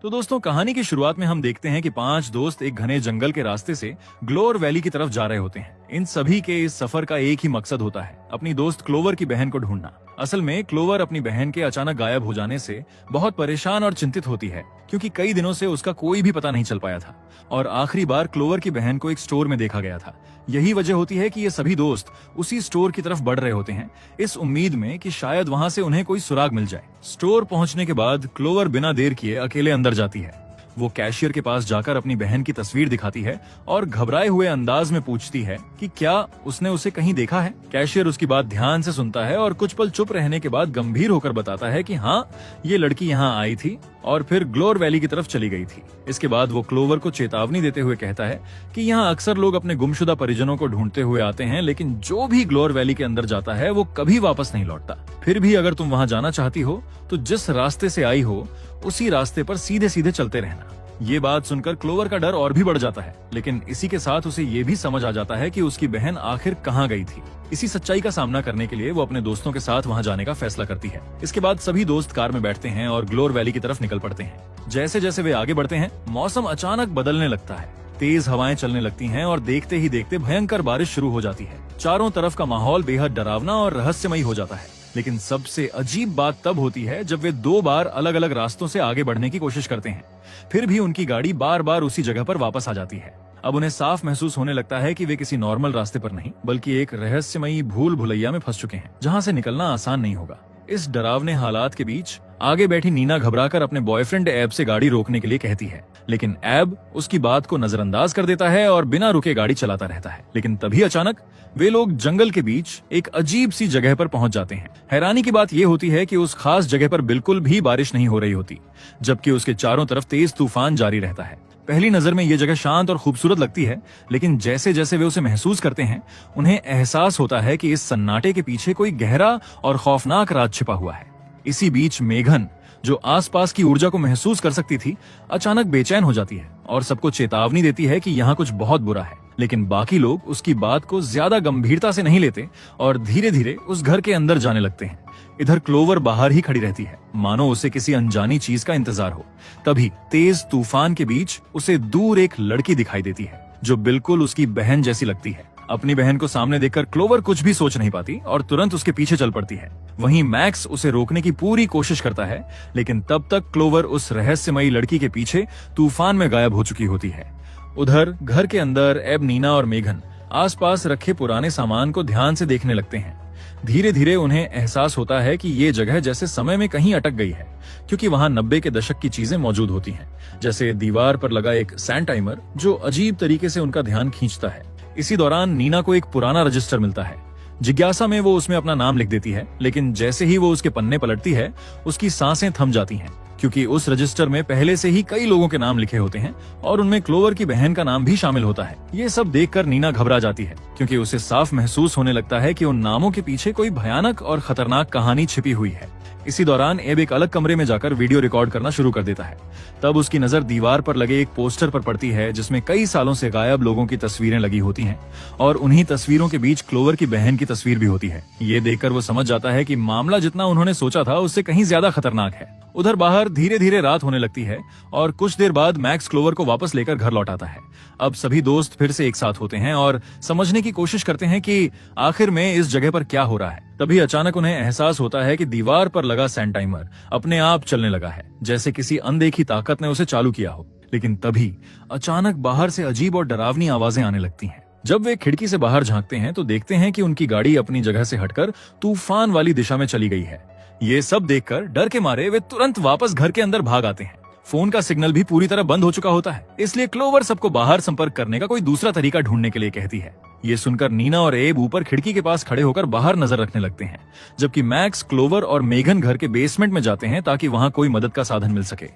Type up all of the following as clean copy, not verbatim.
तो दोस्तों, कहानी की शुरुआत में हम देखते हैं कि 5 दोस्त एक घने जंगल के रास्ते से ग्लोर वैली की तरफ जा रहे होते हैं। इन सभी के इस सफर का एक ही मकसद होता है, अपनी दोस्त क्लोवर की बहन को ढूंढना। असल में क्लोवर अपनी बहन के अचानक गायब हो जाने से बहुत परेशान और चिंतित होती है, क्योंकि कई दिनों से उसका कोई भी पता नहीं चल पाया था और आखिरी बार क्लोवर की बहन को एक स्टोर में देखा गया था। यही वजह होती है कि ये सभी दोस्त उसी स्टोर की तरफ बढ़ रहे होते हैं, इस उम्मीद में कि शायद वहां से उन्हें कोई सुराग मिल जाए। स्टोर पहुंचने के बाद क्लोवर बिना देर किए अकेले अंदर जाती है। वो कैशियर के पास जाकर अपनी बहन की तस्वीर दिखाती है और घबराए हुए अंदाज में पूछती है कि क्या उसने उसे कहीं देखा है। कैशियर उसकी बात ध्यान से सुनता है और कुछ पल चुप रहने के बाद गंभीर होकर बताता है कि हाँ, ये लड़की यहाँ आई थी और फिर ग्लोर वैली की तरफ चली गई थी। इसके बाद वो क्लोवर को चेतावनी देते हुए कहता है कि यहाँ अक्सर लोग अपने गुमशुदा परिजनों को ढूंढते हुए आते हैं, लेकिन जो भी ग्लोर वैली के अंदर जाता है वो कभी वापस नहीं लौटता। फिर भी अगर तुम वहाँ जाना चाहती हो तो जिस रास्ते से आई हो उसी रास्ते पर सीधे सीधे चलते रहना। ये बात सुनकर क्लोवर का डर और भी बढ़ जाता है, लेकिन इसी के साथ उसे ये भी समझ आ जाता है कि उसकी बहन आखिर कहाँ गई थी। इसी सच्चाई का सामना करने के लिए वो अपने दोस्तों के साथ वहाँ जाने का फैसला करती है। इसके बाद सभी दोस्त कार में बैठते हैं और ग्लोर वैली की तरफ निकल पड़ते हैं। जैसे जैसे वे आगे बढ़ते हैं, मौसम अचानक बदलने लगता है। तेज हवाएं चलने लगती हैं और देखते ही देखते भयंकर बारिश शुरू हो जाती है। चारों तरफ का माहौल बेहद डरावना और रहस्यमयी हो जाता है। लेकिन सबसे अजीब बात तब होती है जब वे 2 बार अलग अलग रास्तों से आगे बढ़ने की कोशिश करते हैं, फिर भी उनकी गाड़ी बार बार उसी जगह पर वापस आ जाती है। अब उन्हें साफ महसूस होने लगता है कि वे किसी नॉर्मल रास्ते पर नहीं, बल्कि एक रहस्यमयी भूल भुलैया में फंस चुके हैं, जहां से निकलना आसान नहीं होगा। इस डरावने हालात के बीच आगे बैठी नीना घबराकर अपने बॉयफ्रेंड एब से गाड़ी रोकने के लिए कहती है, लेकिन एब उसकी बात को नजरअंदाज कर देता है और बिना रुके गाड़ी चलाता रहता है। लेकिन तभी अचानक वे लोग जंगल के बीच एक अजीब सी जगह पर पहुंच जाते हैं। हैरानी की बात यह होती है कि उस खास जगह पर बिल्कुल भी बारिश नहीं हो रही होती, जबकि उसके चारों तरफ तेज तूफान जारी रहता है। पहली नजर में यह जगह शांत और खूबसूरत लगती है, लेकिन जैसे जैसे वे उसे महसूस करते हैं, उन्हें एहसास होता है कि इस सन्नाटे के पीछे कोई गहरा और खौफनाक राज छिपा हुआ है। इसी बीच मेघन, जो आसपास की ऊर्जा को महसूस कर सकती थी, अचानक बेचैन हो जाती है और सबको चेतावनी देती है कि यहाँ कुछ बहुत बुरा है। लेकिन बाकी लोग उसकी बात को ज्यादा गंभीरता से नहीं लेते और धीरे धीरे उस घर के अंदर जाने लगते हैं। इधर क्लोवर बाहर ही खड़ी रहती है, मानो उसे किसी अनजानी चीज का इंतजार हो। तभी तेज तूफान के बीच उसे दूर एक लड़की दिखाई देती है, जो बिल्कुल उसकी बहन जैसी लगती है। अपनी बहन को सामने देखकर क्लोवर कुछ भी सोच नहीं पाती और तुरंत उसके पीछे चल पड़ती है। वहीं मैक्स उसे रोकने की पूरी कोशिश करता है, लेकिन तब तक क्लोवर उस रहस्यमयी लड़की के पीछे तूफान में गायब हो चुकी होती है। उधर घर के अंदर एब, नीना और मेघन आसपास रखे पुराने सामान को ध्यान से देखने लगते हैं। धीरे धीरे उन्हें एहसास होता है कि ये जगह जैसे समय में कहीं अटक गई है, क्योंकि वहां 90 के दशक की चीजें मौजूद होती हैं, जैसे दीवार पर लगा एक सैंड टाइमर जो अजीब तरीके से उनका ध्यान खींचता है। इसी दौरान नीना को एक पुराना रजिस्टर मिलता है। जिज्ञासा में वो उसमें अपना नाम लिख देती है, लेकिन जैसे ही वो उसके पन्ने पलटती है, उसकी सांसें थम जाती हैं, क्योंकि उस रजिस्टर में पहले से ही कई लोगों के नाम लिखे होते हैं और उनमें क्लोवर की बहन का नाम भी शामिल होता है। ये सब देखकर नीना घबरा जाती है, क्योंकि उसे साफ महसूस होने लगता है कि उन नामों के पीछे कोई भयानक और खतरनाक कहानी छिपी हुई है। इसी दौरान एब एक अलग कमरे में जाकर वीडियो रिकॉर्ड करना शुरू कर देता है। तब उसकी नजर दीवार पर लगे एक पोस्टर पर पड़ती है, जिसमें कई सालों से गायब लोगों की तस्वीरें लगी होती हैं और उन्हीं तस्वीरों के बीच क्लोवर की बहन की तस्वीर भी होती है। ये देखकर वो समझ जाता है कि मामला जितना उन्होंने सोचा था उससे कहीं ज्यादा खतरनाक है। उधर बाहर धीरे धीरे रात होने लगती है और कुछ देर बाद मैक्स क्लोवर को वापस लेकर घर लौट आता है। अब सभी दोस्त फिर से एक साथ होते हैं और समझने की कोशिश करते हैं कि आखिर में इस जगह पर क्या हो रहा है। तभी अचानक उन्हें एहसास होता है कि दीवार पर लगा सैंड टाइमर अपने आप चलने लगा है, जैसे किसी अनदेखी ताकत ने उसे चालू किया हो। लेकिन तभी अचानक बाहर से अजीब और डरावनी आवाजें आने लगती हैं। जब वे खिड़की से बाहर झांकते हैं तो देखते हैं कि उनकी गाड़ी अपनी जगह से हटकर तूफान वाली दिशा में चली गई है। ये सब देखकर डर के मारे वे तुरंत वापस घर के अंदर भाग आते हैं। फोन का सिग्नल भी पूरी तरह बंद हो चुका होता है, इसलिए क्लोवर सबको बाहर संपर्क करने का कोई दूसरा तरीका ढूंढने के लिए कहती है। ये सुनकर नीना और एब ऊपर खिड़की के पास खड़े होकर बाहर नजर रखने लगते हैं, जबकि मैक्स, क्लोवर और मेघन घर के बेसमेंट में जाते हैं ताकि वहां कोई मदद का साधन मिल सके।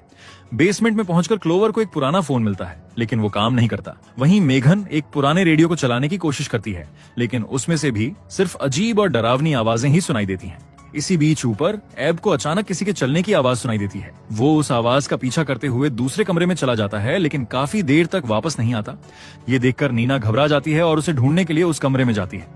बेसमेंट में पहुंचकर क्लोवर को एक पुराना फोन मिलता है, लेकिन वो काम नहीं करता। वहीं मेघन एक पुराने रेडियो को चलाने की कोशिश करती है, लेकिन उसमें से भी सिर्फ अजीब और डरावनी आवाजें ही सुनाई देती हैं। इसी बीच ऊपर एब को अचानक किसी के चलने की आवाज सुनाई देती है। वो उस आवाज का पीछा करते हुए दूसरे कमरे में चला जाता है, लेकिन काफी देर तक वापस नहीं आता। ये देखकर नीना घबरा जाती है और उसे ढूंढने के लिए उस कमरे में जाती है।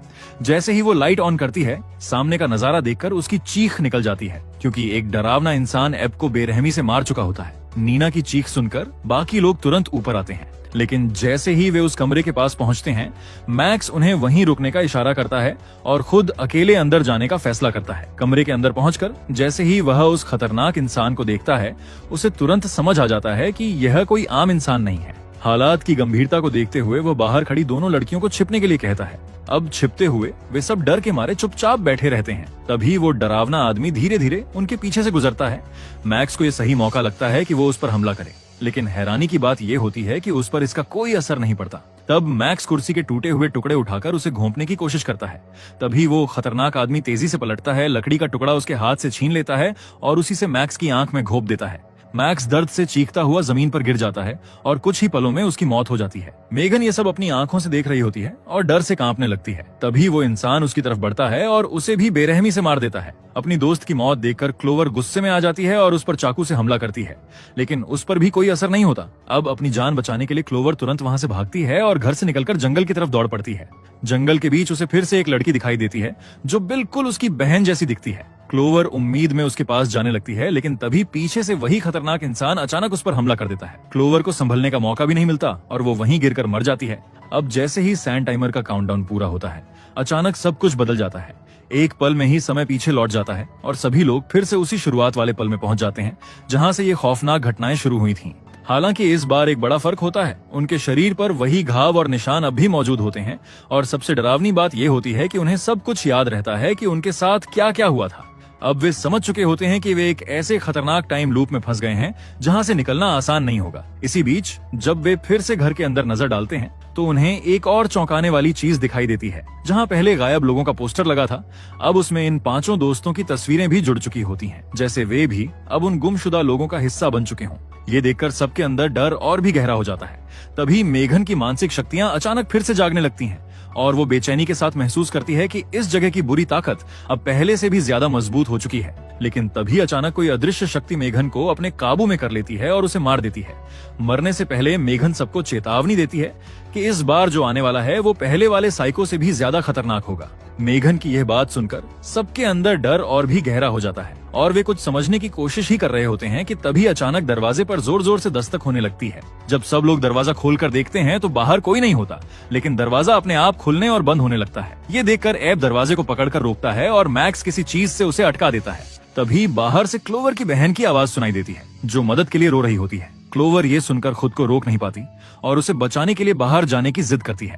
जैसे ही वो लाइट ऑन करती है, सामने का नजारा देखकर उसकी चीख निकल जाती है, क्योंकि एक डरावना इंसान एब को बेरहमी से मार चुका होता है। नीना की चीख सुनकर बाकी लोग तुरंत ऊपर आते हैं, लेकिन जैसे ही वे उस कमरे के पास पहुंचते हैं, मैक्स उन्हें वहीं रुकने का इशारा करता है और खुद अकेले अंदर जाने का फैसला करता है। कमरे के अंदर पहुंचकर जैसे ही वह उस खतरनाक इंसान को देखता है, उसे तुरंत समझ आ जाता है कि यह कोई आम इंसान नहीं है। हालात की गंभीरता को देखते हुए वह बाहर खड़ी दोनों लड़कियों को छिपने के लिए कहता है। अब छिपते हुए वे सब डर के मारे चुपचाप बैठे रहते हैं। तभी वो डरावना आदमी धीरे धीरे उनके पीछे से गुजरता है। मैक्स को यह सही मौका लगता है कि वो उस पर हमला करे, लेकिन हैरानी की बात यह होती है कि उस पर इसका कोई असर नहीं पड़ता। तब मैक्स कुर्सी के टूटे हुए टुकड़े उठाकर उसे घोंपने की कोशिश करता है। तभी वो खतरनाक आदमी तेजी से पलटता है, लकड़ी का टुकड़ा उसके हाथ से छीन लेता है और उसी से मैक्स की आंख में घोंप देता है। मैक्स दर्द से चीखता हुआ जमीन पर गिर जाता है और कुछ ही पलों में उसकी मौत हो जाती है। मेगन ये सब अपनी आंखों से देख रही होती है और डर से कांपने लगती है। तभी वो इंसान उसकी तरफ बढ़ता है और उसे भी बेरहमी से मार देता है। अपनी दोस्त की मौत देखकर क्लोवर गुस्से में आ जाती है और उस पर चाकू से हमला करती है, लेकिन उस पर भी कोई असर नहीं होता। अब अपनी जान बचाने के लिए क्लोवर तुरंत वहां से भागती है और घर से निकलकर जंगल की तरफ दौड़ पड़ती है। जंगल के बीच उसे फिर से एक लड़की दिखाई देती है जो बिल्कुल उसकी बहन जैसी दिखती है। क्लोवर उम्मीद में उसके पास जाने लगती है, लेकिन तभी पीछे से वही खतरनाक इंसान अचानक उस पर हमला कर देता है। क्लोवर को संभलने का मौका भी नहीं मिलता और वो वहीं गिरकर मर जाती है। अब जैसे ही सैंड टाइमर का काउंटडाउन पूरा होता है, अचानक सब कुछ बदल जाता है। एक पल में ही समय पीछे लौट जाता है और सभी लोग फिर से उसी शुरुआत वाले पल में पहुंच जाते हैं जहां से ये खौफनाक घटनाएं शुरू हुई थीं। हालांकि इस बार एक बड़ा फर्क होता है, उनके शरीर पर वही घाव और निशान अब भी मौजूद होते हैं और सबसे डरावनी बात यह होती है कि उन्हें सब कुछ याद रहता है कि उनके साथ क्या क्या हुआ था। अब वे समझ चुके होते हैं कि वे एक ऐसे खतरनाक टाइम लूप में फंस गए हैं जहां से निकलना आसान नहीं होगा। इसी बीच जब वे फिर से घर के अंदर नजर डालते हैं तो उन्हें एक और चौंकाने वाली चीज दिखाई देती है। जहां पहले गायब लोगों का पोस्टर लगा था, अब उसमें इन 5 दोस्तों की तस्वीरें भी जुड़ चुकी होती हैं, जैसे वे भी अब उन गुमशुदा लोगों का हिस्सा बन चुके हों। ये देखकर सबके अंदर डर और भी गहरा हो जाता है। तभी मेघन की मानसिक शक्तियां अचानक फिर से जागने लगती हैं और वो बेचैनी के साथ महसूस करती है कि इस जगह की बुरी ताकत अब पहले से भी ज्यादा मजबूत हो चुकी है। लेकिन तभी अचानक कोई अदृश्य शक्ति मेघन को अपने काबू में कर लेती है और उसे मार देती है। मरने से पहले मेघन सबको चेतावनी देती है कि इस बार जो आने वाला है वो पहले वाले साइको से भी ज्यादा खतरनाक होगा। मेघन की यह बात सुनकर सबके अंदर डर और भी गहरा हो जाता है और वे कुछ समझने की कोशिश ही कर रहे होते हैं कि तभी अचानक दरवाजे पर जोर जोर से दस्तक होने लगती है। जब सब लोग दरवाजा खोलकर देखते हैं तो बाहर कोई नहीं होता, लेकिन दरवाजा अपने आप खुलने और बंद होने लगता है। ये देखकर एब दरवाजे को पकड़कर रोकता है और मैक्स किसी चीज से उसे अटका देता है। तभी बाहर से क्लोवर की बहन की आवाज सुनाई देती है जो मदद के लिए रो रही होती है। क्लोवर ये सुनकर खुद को रोक नहीं पाती और उसे बचाने के लिए बाहर जाने की जिद करती है।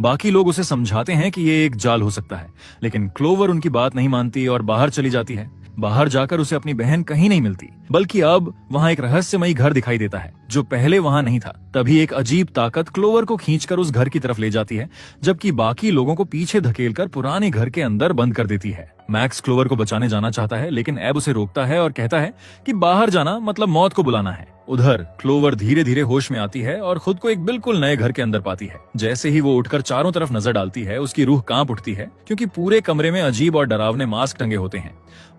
बाकी लोग उसे समझाते हैं कि ये एक जाल हो सकता है, लेकिन क्लोवर उनकी बात नहीं मानती और बाहर चली जाती है। बाहर जाकर उसे अपनी बहन कहीं नहीं मिलती, बल्कि अब वहाँ एक रहस्यमयी घर दिखाई देता है जो पहले वहाँ नहीं था। तभी एक अजीब ताकत क्लोवर को खींचकर उस घर की तरफ ले जाती है, जबकि बाकी लोगों को पीछे धकेलकर पुराने घर के अंदर बंद कर देती है। मैक्स क्लोवर को बचाने जाना चाहता है, लेकिन एब उसे रोकता है और कहता है कि बाहर जाना मतलब मौत को बुलाना है। उधर क्लोवर धीरे धीरे होश में आती है और खुद को एक बिल्कुल नए घर के अंदर पाती है। जैसे ही वो उठकर चारों तरफ नजर डालती है, उसकी रूह कांप उठती है, क्योंकि पूरे कमरे में अजीब और डरावने मास्क टंगे होते हैं।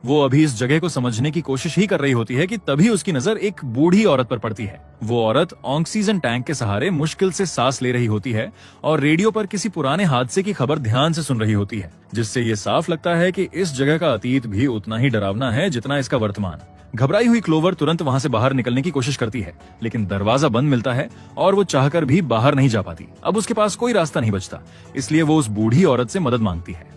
वो अभी इस जगह को समझने की कोशिश ही कर रही होती है कि तभी उसकी नजर एक बूढ़ी औरत पर पड़ती है। वो औरत ऑक्सीजन टैंक के सहारे मुश्किल से सांस ले रही होती है और रेडियो पर किसी पुराने हादसे की खबर ध्यान से सुन रही होती है, जिससे ये साफ लगता है कि इस जगह का अतीत भी उतना ही डरावना है जितना इसका वर्तमान। घबराई हुई क्लोवर तुरंत वहां से बाहर निकलने की कोशिश करती है, लेकिन दरवाजा बंद मिलता है और वो चाहकर भी बाहर नहीं जा पाती। अब उसके पास कोई रास्ता नहीं बचता, इसलिए वो उस बूढ़ी औरत से मदद मांगती है।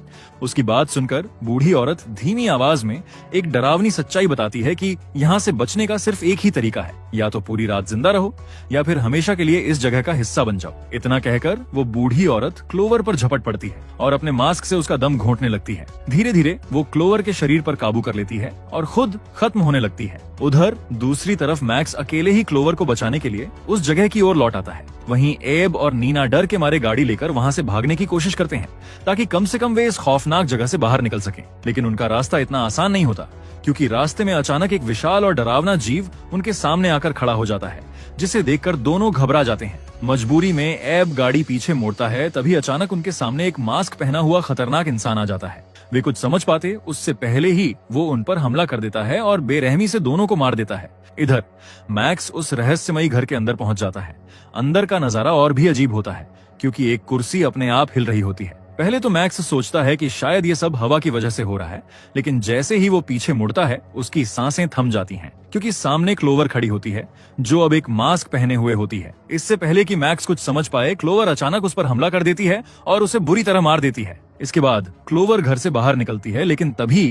उसकी बात सुनकर बूढ़ी औरत धीमी आवाज में एक डरावनी सच्चाई बताती है कि यहाँ से बचने का सिर्फ एक ही तरीका है, या तो पूरी रात जिंदा रहो या फिर हमेशा के लिए इस जगह का हिस्सा बन जाओ। इतना कहकर वो बूढ़ी औरत क्लोवर पर झपट पड़ती है और अपने मास्क से उसका दम घोंटने लगती है। धीरे धीरे वो क्लोवर के शरीर पर काबू कर लेती है और खुद खत्म होने लगती है। उधर दूसरी तरफ मैक्स अकेले ही क्लोवर को बचाने के लिए उस जगह की ओर लौट आता है। वहीं एब और नीना डर के मारे गाड़ी लेकर वहां से भागने की कोशिश करते हैं, ताकि कम से कम वे इस खौफनाक जगह से बाहर निकल सकें। लेकिन उनका रास्ता इतना आसान नहीं होता, क्योंकि रास्ते में अचानक एक विशाल और डरावना जीव उनके सामने आकर खड़ा हो जाता है, जिसे देखकर दोनों घबरा जाते हैं। मजबूरी में एब गाड़ी पीछे मोड़ता है, तभी अचानक उनके सामने एक मास्क पहना हुआ खतरनाक इंसान आ जाता है। वे कुछ समझ पाते उससे पहले ही वो उन पर हमला कर देता है और बेरहमी से दोनों को मार देता है। इधर मैक्स उस रहस्यमयी घर के अंदर पहुंच जाता है। अंदर का नजारा और भी अजीब होता है, क्योंकि एक कुर्सी अपने आप हिल रही होती है पहले तो मैक्स सोचता है कि शायद ये सब हवा की वजह से हो रहा है, लेकिन जैसे ही वो पीछे मुड़ता है उसकी सांसें थम जाती हैं, क्योंकि सामने क्लोवर खड़ी होती है जो अब एक मास्क पहने हुए होती है। इससे पहले कि मैक्स कुछ समझ पाए, क्लोवर अचानक उस पर हमला कर देती है और उसे बुरी तरह मार देती है। इसके बाद क्लोवर घर से बाहर निकलती है, लेकिन तभी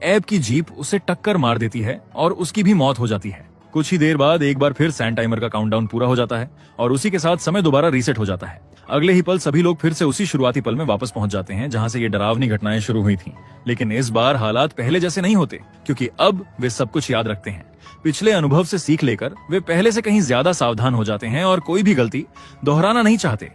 एब की जीप उसे टक्कर मार देती है और उसकी भी मौत हो जाती है। कुछ ही देर बाद एक बार फिर सैंड टाइमर का काउंटडाउन पूरा हो जाता है और उसी के साथ समय दोबारा रीसेट हो जाता है। अगले ही पल सभी लोग फिर से उसी शुरुआती पल में वापस पहुंच जाते हैं जहां से ये डरावनी घटनाएं शुरू हुई थीं। लेकिन इस बार हालात पहले जैसे नहीं होते, क्योंकि अब वे सब कुछ याद रखते हैं। पिछले अनुभव से सीख लेकर वे पहले से कहीं ज्यादा सावधान हो जाते हैं और कोई भी गलती दोहराना नहीं चाहते।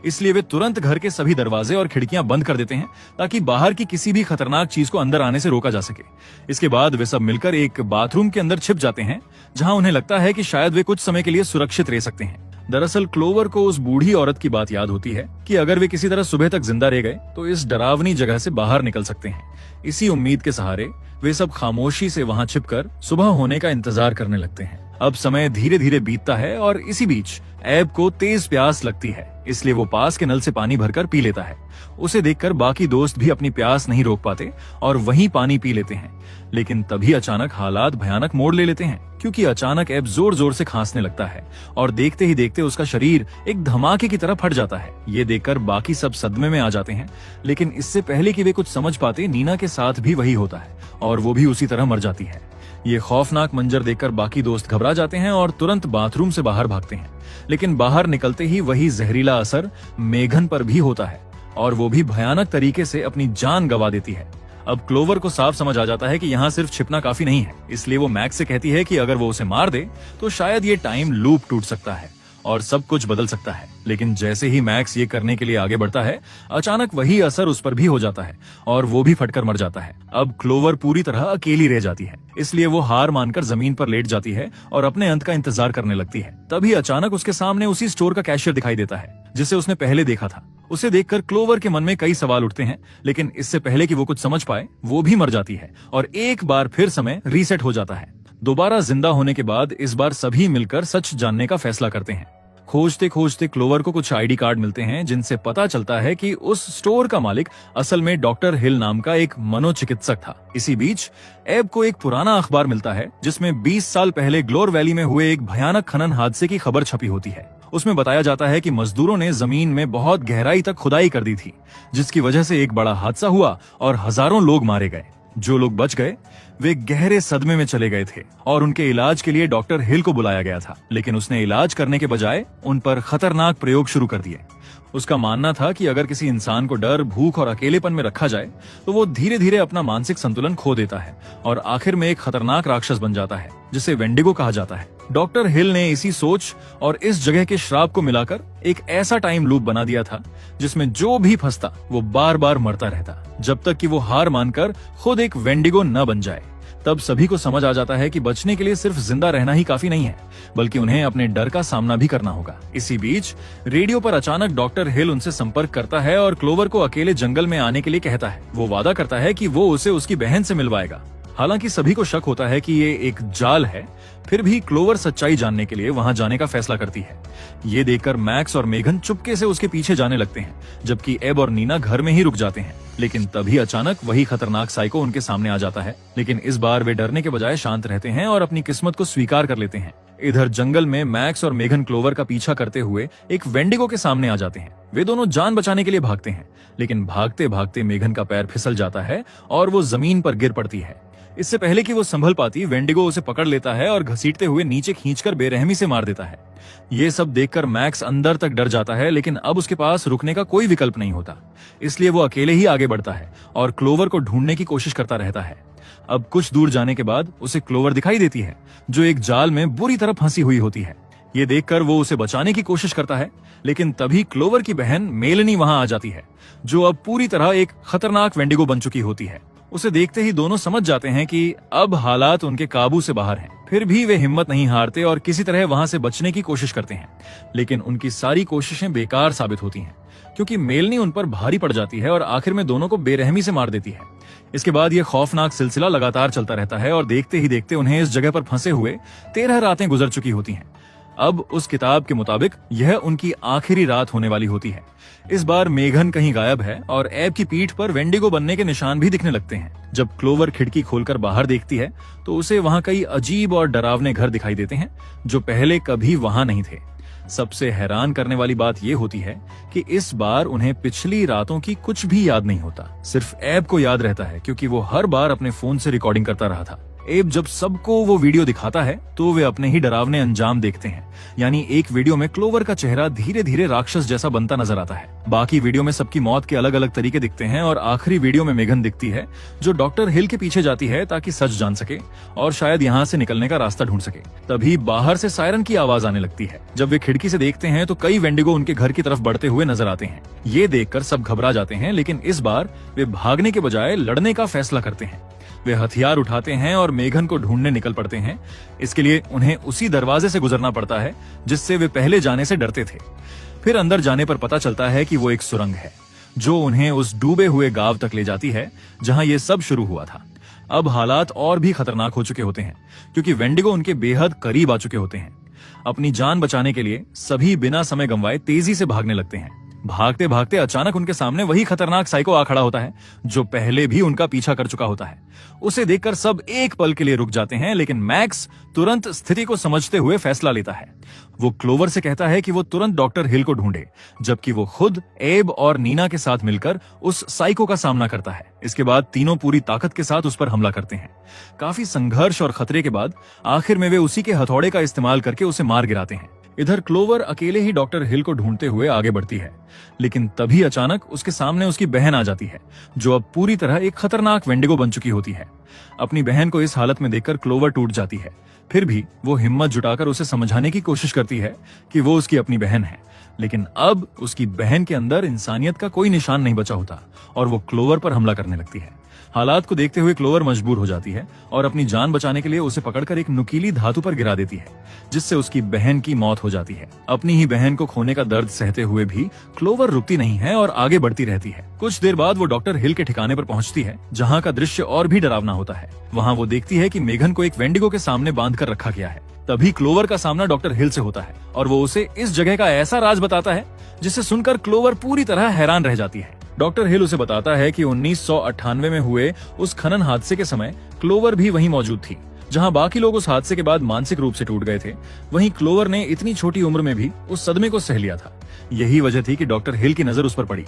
इसलिए वे तुरंत घर के सभी दरवाजे और खिड़कियां बंद कर देते हैं ताकि बाहर की किसी भी खतरनाक चीज को अंदर आने से रोका जा सके। इसके बाद वे सब मिलकर एक बाथरूम के अंदर छिप जाते हैं जहां उन्हें लगता है कि शायद वे कुछ समय के लिए सुरक्षित रह सकते हैं। दरअसल क्लोवर को उस बूढ़ी औरत की बात याद होती है कि अगर वे किसी तरह सुबह तक जिंदा रह गए तो इस डरावनी जगह से बाहर निकल सकते हैं। इसी उम्मीद के सहारे वे सब खामोशी से वहां छिपकर सुबह होने का इंतजार करने लगते हैं। अब समय धीरे धीरे बीतता है और इसी बीच एब को तेज प्यास लगती है, इसलिए वो पास के नल से पानी भरकर पी लेता है। उसे देखकर बाकी दोस्त भी अपनी प्यास नहीं रोक पाते और वहीं पानी पी लेते हैं। लेकिन तभी अचानक हालात भयानक मोड़ ले लेते हैं, क्योंकि अचानक एब जोर जोर से खांसने लगता है और देखते ही देखते उसका शरीर एक धमाके की तरह फट जाता है। ये देखकर बाकी सब सदमे में आ जाते हैं, लेकिन इससे पहले कि वे कुछ समझ पाते, नीना के साथ भी वही होता है और वो भी उसी तरह मर जाती है। ये खौफनाक मंजर देखकर बाकी दोस्त घबरा जाते हैं और तुरंत बाथरूम से बाहर भागते हैं। लेकिन बाहर निकलते ही वही जहरीला असर मेघन पर भी होता है और वो भी भयानक तरीके से अपनी जान गंवा देती है। अब क्लोवर को साफ समझ आ जाता है कि यहाँ सिर्फ छिपना काफी नहीं है, इसलिए वो मैक्स से कहती है कि अगर वो उसे मार दे तो शायद ये टाइम लूप टूट सकता है और सब कुछ बदल सकता है। लेकिन जैसे ही मैक्स ये करने के लिए आगे बढ़ता है, अचानक वही असर उस पर भी हो जाता है और वो भी फटकर मर जाता है। अब क्लोवर पूरी तरह अकेली रह जाती है, इसलिए वो हार मानकर जमीन पर लेट जाती है और अपने अंत का इंतजार करने लगती है। तभी अचानक उसके सामने उसी स्टोर का कैशियर दिखाई देता है जिसे उसने पहले देखा था। उसे देखकर क्लोवर के मन में कई सवाल उठते हैं, लेकिन इससे पहले कि वो कुछ समझ पाए, वो भी मर जाती है और एक बार फिर समय रीसेट हो जाता है। दोबारा जिंदा होने के बाद इस बार सभी मिलकर सच जानने का फैसला करते हैं। खोजते खोजते क्लोवर को कुछ आईडी कार्ड मिलते हैं जिनसे पता चलता है कि उस स्टोर का मालिक असल में डॉक्टर हिल नाम का एक मनोचिकित्सक था। इसी बीच एब को एक पुराना अखबार मिलता है जिसमें 20 साल पहले ग्लोर वैली में हुए एक भयानक खनन हादसे की खबर छपी होती है। उसमें बताया जाता है कि मजदूरों ने जमीन में बहुत गहराई तक खुदाई कर दी थी, जिसकी वजह से एक बड़ा हादसा हुआ और हजारों लोग मारे गए। जो लोग बच गए वे गहरे सदमे में चले गए थे और उनके इलाज के लिए डॉक्टर हिल को बुलाया गया था, लेकिन उसने इलाज करने के बजाय उन पर खतरनाक प्रयोग शुरू कर दिए। उसका मानना था कि अगर किसी इंसान को डर, भूख और अकेलेपन में रखा जाए तो वो धीरे धीरे अपना मानसिक संतुलन खो देता है और आखिर में एक खतरनाक राक्षस बन जाता है जिसे वेंडिगो कहा जाता है। डॉक्टर हिल ने इसी सोच और इस जगह के श्राप को मिलाकर एक ऐसा टाइम लूप बना दिया था जिसमें जो भी फंसता वो बार बार मरता रहता, जब तक कि वो हार मानकर खुद एक वेंडिगो न बन जाए। तब सभी को समझ आ जाता है कि बचने के लिए सिर्फ जिंदा रहना ही काफी नहीं है, बल्कि उन्हें अपने डर का सामना भी करना होगा। इसी बीच रेडियो पर अचानक डॉक्टर हिल उनसे संपर्क करता है और क्लोवर को अकेले जंगल में आने के लिए कहता है। वो वादा करता है कि वो उसे उसकी बहन से मिलवाएगा। हालांकि सभी को शक होता है कि ये एक जाल है, फिर भी क्लोवर सच्चाई जानने के लिए वहां जाने का फैसला करती है। ये देखकर मैक्स और मेघन चुपके से उसके पीछे जाने लगते हैं, जबकि एब और नीना घर में ही रुक जाते हैं। लेकिन तभी अचानक वही खतरनाक साइको उनके सामने आ जाता है, लेकिन इस बार वे डरने के बजाय शांत रहते हैं और अपनी किस्मत को स्वीकार कर लेते हैं। इधर जंगल में मैक्स और मेघन क्लोवर का पीछा करते हुए एक वेंडिगो के सामने आ जाते हैं। वे दोनों जान बचाने के लिए भागते हैं, लेकिन भागते भागते मेघन का पैर फिसल जाता है और वो जमीन पर गिर पड़ती है। इससे पहले कि वो संभल पाती, वेंडिगो उसे पकड़ लेता है और घसीटते हुए नीचे खींचकर बेरहमी से मार देता है। ये सब देखकर मैक्स अंदर तक डर जाता है, लेकिन अब उसके पास रुकने का कोई विकल्प नहीं होता, इसलिए वो अकेले ही आगे बढ़ता है और क्लोवर को ढूंढने की कोशिश करता रहता है। अब कुछ दूर जाने के बाद उसे क्लोवर दिखाई देती है, जो एक जाल में बुरी तरह फंसी हुई होती है। ये देखकर वो उसे बचाने की कोशिश करता है, लेकिन तभी क्लोवर की बहन मेलनी वहां आ जाती है, जो अब पूरी तरह एक खतरनाक वेंडिगो बन चुकी होती है। उसे देखते ही दोनों समझ जाते हैं कि अब हालात उनके काबू से बाहर हैं। फिर भी वे हिम्मत नहीं हारते और किसी तरह वहां से बचने की कोशिश करते हैं, लेकिन उनकी सारी कोशिशें बेकार साबित होती हैं, क्योंकि मेलनी उन पर भारी पड़ जाती है और आखिर में दोनों को बेरहमी से मार देती है। इसके बाद यह खौफनाक सिलसिला लगातार चलता रहता है और देखते ही देखते उन्हें इस जगह पर फंसे हुए 13 रातें गुजर चुकी होती हैं। अब उस किताब के मुताबिक यह उनकी आखिरी रात होने वाली होती है। इस बार मेघन कहीं गायब है और एब की पीठ पर वेंडिगो बनने के निशान भी दिखने लगते हैं। जब क्लोवर खिड़की खोलकर बाहर देखती है तो उसे वहां कई अजीब और डरावने घर दिखाई देते हैं जो पहले कभी वहां नहीं थे। सबसे हैरान करने वाली बात यह होती है कि इस बार उन्हें पिछली रातों की कुछ भी याद नहीं होता, सिर्फ एब को याद रहता है क्योंकि वो हर बार अपने फोन से रिकॉर्डिंग करता रहा था। एब जब सबको वो वीडियो दिखाता है तो वे अपने ही डरावने अंजाम देखते हैं। यानी एक वीडियो में क्लोवर का चेहरा धीरे धीरे राक्षस जैसा बनता नजर आता है, बाकी वीडियो में सबकी मौत के अलग अलग तरीके दिखते हैं और आखिरी वीडियो में मेघन दिखती है जो डॉक्टर हिल के पीछे जाती है ताकि सच जान सके और शायद यहाँ से निकलने का रास्ता ढूंढ सके। तभी बाहर से सायरन की आवाज आने लगती है। जब वे खिड़की से देखते हैं तो कई वेंडिगो उनके घर की तरफ बढ़ते हुए नजर आते हैं। ये देखकर सब घबरा जाते हैं, लेकिन इस बार वे भागने के बजाय लड़ने का फैसला करते हैं। वे हथियार उठाते हैं और मेघन को ढूंढने निकल पड़ते हैं। इसके लिए उन्हें उसी दरवाजे से गुजरना पड़ता है जिससे वे पहले जाने से डरते थे। फिर अंदर जाने पर पता चलता है कि वो एक सुरंग है जो उन्हें उस डूबे हुए गांव तक ले जाती है जहां ये सब शुरू हुआ था। अब हालात और भी खतरनाक हो चुके होते हैं क्योंकि वेंडिगो उनके बेहद करीब आ चुके होते हैं। अपनी जान बचाने के लिए सभी बिना समय गंवाए तेजी से भागने लगते हैं। भागते भागते अचानक उनके सामने वही खतरनाक साइको आ खड़ा होता है जो पहले भी उनका पीछा कर चुका होता है। उसे देखकर सब एक पल के लिए रुक जाते हैं, लेकिन मैक्स तुरंत स्थिति को समझते हुए फैसला लेता है। वो क्लोवर से कहता है कि वो तुरंत डॉक्टर हिल को ढूंढे, जबकि वो खुद एब और नीना के साथ मिलकर उस साइको का सामना करता है। इसके बाद तीनों पूरी ताकत के साथ उस पर हमला करते हैं। काफी संघर्ष और खतरे के बाद आखिर में वे उसी के हथौड़े का इस्तेमाल करके उसे मार गिराते हैं। इधर क्लोवर अकेले ही डॉक्टर हिल को ढूंढते हुए आगे बढ़ती है, लेकिन तभी अचानक उसके सामने उसकी बहन आ जाती है जो अब पूरी तरह एक खतरनाक वेंडिगो बन चुकी होती है। अपनी बहन को इस हालत में देखकर क्लोवर टूट जाती है। फिर भी वो हिम्मत जुटाकर उसे समझाने की कोशिश करती है कि वो उसकी अपनी बहन है, लेकिन अब उसकी बहन के अंदर इंसानियत का कोई निशान नहीं बचा होता और वो क्लोवर पर हमला करने लगती है। हालात को देखते हुए क्लोवर मजबूर हो जाती है और अपनी जान बचाने के लिए उसे पकड़कर एक नुकीली धातु पर गिरा देती है, जिससे उसकी बहन की मौत हो जाती है। अपनी ही बहन को खोने का दर्द सहते हुए भी क्लोवर रुकती नहीं है और आगे बढ़ती रहती है। कुछ देर बाद वो डॉक्टर हिल के ठिकाने पर पहुंचती है, जहां का दृश्य और भी डरावना होता है। वहां वो देखती है कि मेघन को एक वेंडिगो के सामने बांध कर रखा गया है। तभी क्लोवर का सामना डॉक्टर हिल से होता है और वो उसे इस जगह का ऐसा राज बताता है जिसे सुनकर क्लोवर पूरी तरह हैरान रह जाती है। डॉक्टर हिल उसे बताता है कि 1998 में हुए उस खनन हादसे के समय क्लोवर भी वहीं मौजूद थी, जहां बाकी लोग उस हादसे के बाद मानसिक रूप से टूट गए थे। वहीं क्लोवर ने इतनी छोटी उम्र में भी उस सदमे को सह लिया था। यही वजह थी कि डॉक्टर हिल की नजर उस पर पड़ी।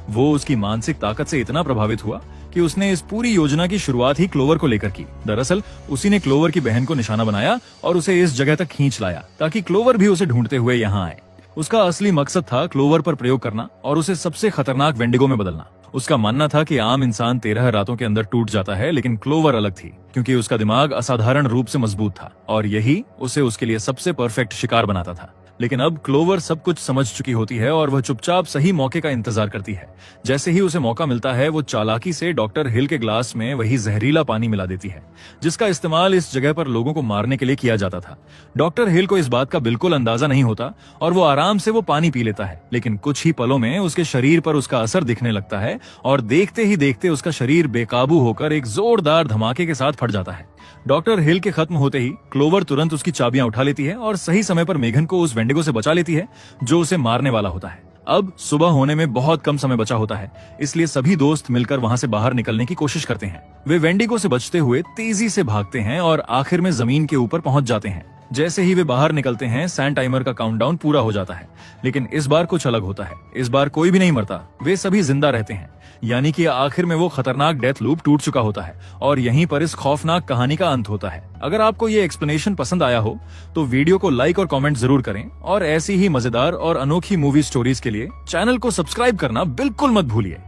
वो उसकी मानसिक ताकत से इतना प्रभावित हुआ कि उसने इस पूरी योजना की शुरुआत ही क्लोवर को लेकर की। दरअसल उसी ने क्लोवर की बहन को निशाना बनाया और उसे इस जगह तक खींच लाया ताकि क्लोवर भी उसे ढूंढते हुए यहाँ आए। उसका असली मकसद था क्लोवर पर प्रयोग करना और उसे सबसे खतरनाक वेंडिगो में बदलना। उसका मानना था कि आम इंसान 13 रातों के अंदर टूट जाता है, लेकिन क्लोवर अलग थी क्योंकि उसका दिमाग असाधारण रूप से मजबूत था और यही उसे उसके लिए सबसे परफेक्ट शिकार बनाता था। लेकिन अब क्लोवर सब कुछ समझ चुकी होती है और वह चुपचाप सही मौके का इंतजार करती है। जैसे ही उसे मौका मिलता है वो चालाकी से डॉक्टर हिल के ग्लास में वही जहरीला पानी मिला देती है जिसका इस्तेमाल इस जगह पर लोगों को मारने के लिए किया जाता था। डॉक्टर हिल को इस बात का बिल्कुल अंदाजा नहीं होता और वो आराम से वो पानी पी लेता है, लेकिन कुछ ही पलों में उसके शरीर पर उसका असर दिखने लगता है और देखते ही देखते उसका शरीर बेकाबू होकर एक जोरदार धमाके के साथ फट जाता है। डॉक्टर हिल के खत्म होते ही क्लोवर तुरंत उसकी चाबियां उठा लेती है और सही समय पर मेघन को उस वेंडिगो से बचा लेती है जो उसे मारने वाला होता है। अब सुबह होने में बहुत कम समय बचा होता है, इसलिए सभी दोस्त मिलकर वहां से बाहर निकलने की कोशिश करते हैं। वे वेंडिगो से बचते हुए तेजी से भागते हैं और आखिर में जमीन के ऊपर पहुंच जाते हैं। जैसे ही वे बाहर निकलते हैं सैंड टाइमर का काउंटडाउन पूरा हो जाता है, लेकिन इस बार कुछ अलग होता है। इस बार कोई भी नहीं मरता, वे सभी जिंदा रहते हैं। यानी कि आखिर में वो खतरनाक डेथ लूप टूट चुका होता है और यहीं पर इस खौफनाक कहानी का अंत होता है। अगर आपको ये एक्सप्लेनेशन पसंद आया हो तो वीडियो को लाइक और कमेंट जरूर करें और ऐसी ही मजेदार और अनोखी मूवी स्टोरीज के लिए चैनल को सब्सक्राइब करना बिल्कुल मत भूलिए।